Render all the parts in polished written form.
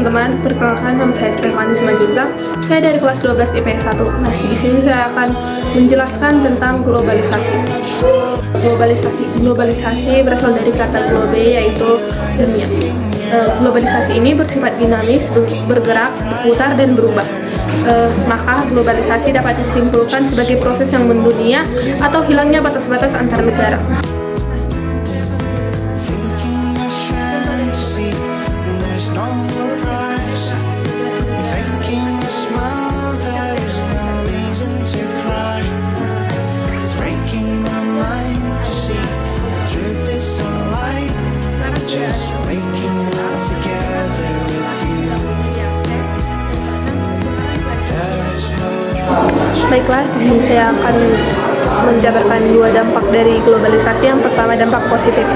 teman-teman, perkenalkan nama saya Stefani Simanjuntak. Saya dari kelas 12 IPS 1. Nah, di sini saya akan menjelaskan tentang globalisasi. Globalisasi berasal dari kata globe, yaitu dunia. Globalisasi ini bersifat dinamis, bergerak, berputar, dan berubah. Maka globalisasi dapat disimpulkan sebagai proses yang mendunia atau hilangnya batas-batas antar negara. Baiklah, di sini saya akan menjabarkan dua dampak dari globalisasi. Yang pertama, dampak positif.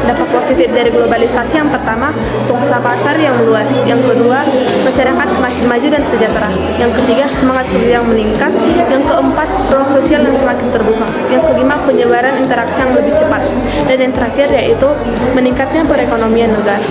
Dampak positif dari globalisasi yang pertama, pengusaha pasar yang luas. Yang kedua, masyarakat semakin maju dan sejahtera. Yang ketiga, semangat kerja yang meningkat. Yang keempat, ruang sosial yang semakin terbuka. Yang kelima, penyebaran interaksi yang lebih cepat. Dan yang terakhir yaitu meningkatnya perekonomian negara.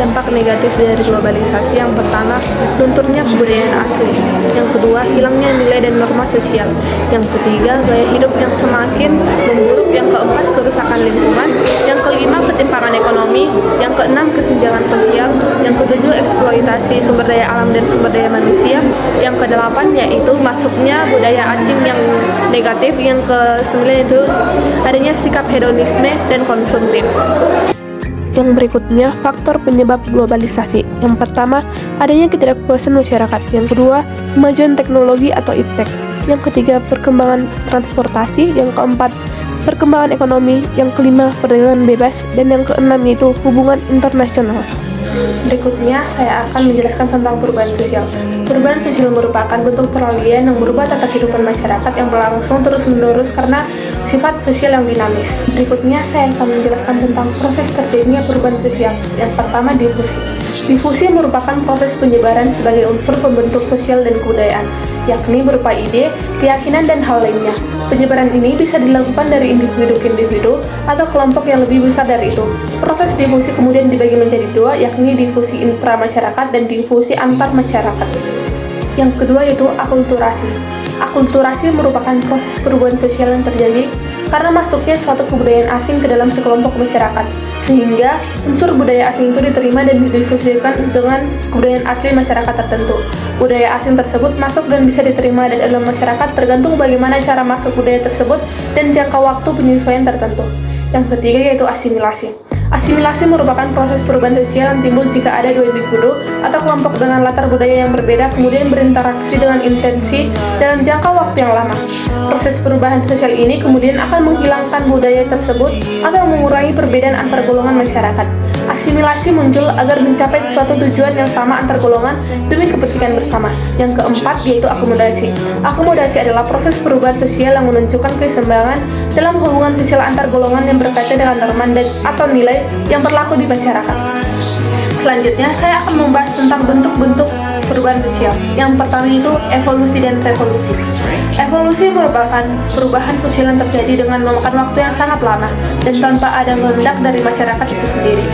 Dampak negatif dari globalisasi yang pertama, lunturnya kebudayaan asli. Yang kedua, hilangnya nilai dan norma sosial. Yang ketiga, gaya hidup yang semakin memburuk. Yang keempat, kerusakan lingkungan. Yang kelima, ketimpangan ekonomi. Yang keenam, kesenjangan sosial. Yang ketujuh, eksploitasi sumber daya alam dan sumber daya manusia. Yang kedelapan yaitu masuknya budaya asing yang negatif. Yang kesembilan itu adanya sikap hedonisme dan konsumtif. Yang berikutnya, faktor penyebab globalisasi. Yang pertama, adanya ketidakpuasan masyarakat. Yang kedua, kemajuan teknologi atau iptek. Yang ketiga, perkembangan transportasi. Yang keempat, perkembangan ekonomi. Yang kelima, perdagangan bebas. Dan yang keenam yaitu hubungan internasional. Berikutnya, saya akan menjelaskan tentang perubahan sosial. Perubahan sosial merupakan bentuk peralihan yang merubah tata kehidupan masyarakat yang berlangsung terus-menerus karena sifat sosial yang dinamis. Berikutnya, saya akan menjelaskan tentang proses terjadinya perubahan sosial. Yang pertama, difusi. Difusi merupakan proses penyebaran sebagai unsur pembentuk sosial dan kebudayaan, yakni berupa ide, keyakinan, dan hal lainnya. Penyebaran ini bisa dilakukan dari individu ke individu atau kelompok yang lebih besar dari itu. Proses difusi kemudian dibagi menjadi dua, yakni difusi intramasyarakat dan difusi antar masyarakat. Yang kedua yaitu akulturasi. Akulturasi merupakan proses perubahan sosial yang terjadi karena masuknya suatu kebudayaan asing ke dalam sekelompok masyarakat, sehingga unsur budaya asing itu diterima dan disesuaikan dengan kebudayaan asli masyarakat tertentu. Budaya asing tersebut masuk dan bisa diterima dalam masyarakat tergantung bagaimana cara masuk budaya tersebut dan jangka waktu penyesuaian tertentu. Yang ketiga yaitu asimilasi. Asimilasi merupakan proses perubahan sosial yang timbul jika ada dua individu atau kelompok dengan latar budaya yang berbeda kemudian berinteraksi dengan intensi dalam jangka waktu yang lama. Proses perubahan sosial ini kemudian akan menghilangkan budaya tersebut atau mengurangi perbedaan antar golongan masyarakat. Asimilasi muncul agar mencapai suatu tujuan yang sama antar golongan demi kepentingan bersama. Yang keempat yaitu akomodasi. Akomodasi adalah proses perubahan sosial yang menunjukkan keseimbangan dalam hubungan sosial antar golongan yang berkaitan dengan norma dan atau nilai yang berlaku di masyarakat. Selanjutnya, saya akan membahas tentang bentuk-bentuk perubahan sosial. Yang pertama itu evolusi dan revolusi. Evolusi merupakan perubahan sosial yang terjadi dengan memakan waktu yang sangat lama dan tanpa ada kehendak dari masyarakat itu sendiri.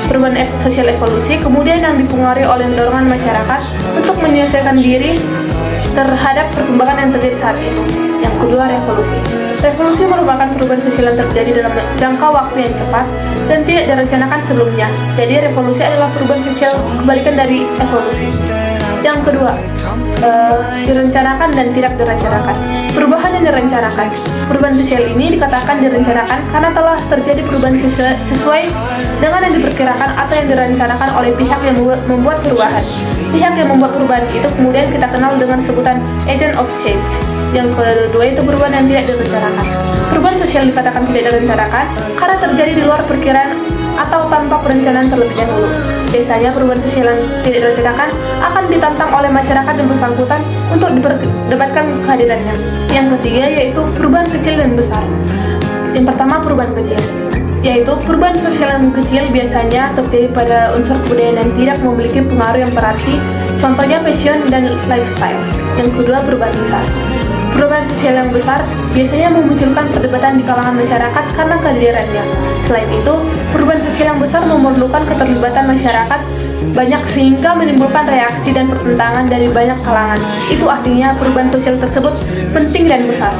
Perubahan sosial evolusi kemudian yang dipengaruhi oleh dorongan masyarakat untuk menyelesaikan diri terhadap perkembangan yang terjadi saat itu. Yang kedua, revolusi. Revolusi merupakan perubahan sosial yang terjadi dalam jangka waktu yang cepat dan tidak direncanakan sebelumnya. Jadi revolusi adalah perubahan sosial kebalikan dari evolusi. Yang kedua, direncanakan dan tidak direncanakan. Perubahan yang direncanakan. Perubahan sosial ini dikatakan direncanakan karena telah terjadi perubahan sosial sesuai dengan yang diperkirakan atau yang direncanakan oleh pihak yang membuat perubahan. Pihak yang membuat perubahan itu kemudian kita kenal dengan sebutan agent of change. Yang kedua itu perubahan yang tidak direncanakan. Perubahan sosial dikatakan tidak direncanakan karena terjadi di luar perkiraan atau tanpa perencanaan terlebih dahulu. Biasanya perubahan sosial yang tidak direncanakan akan ditantang oleh masyarakat yang bersangkutan untuk diperdebatkan kehadirannya. Yang ketiga yaitu perubahan kecil dan besar. Yang pertama perubahan kecil, yaitu perubahan sosial yang kecil biasanya terjadi pada unsur kebudayaan yang tidak memiliki pengaruh yang berarti, contohnya fashion dan lifestyle. Yang kedua perubahan besar. Perubahan sosial yang besar biasanya memunculkan perdebatan di kalangan masyarakat karena kehadirannya. Selain itu, perubahan sosial yang besar memerlukan keterlibatan masyarakat banyak sehingga menimbulkan reaksi dan pertentangan dari banyak kalangan. Itu artinya perubahan sosial tersebut penting dan besar.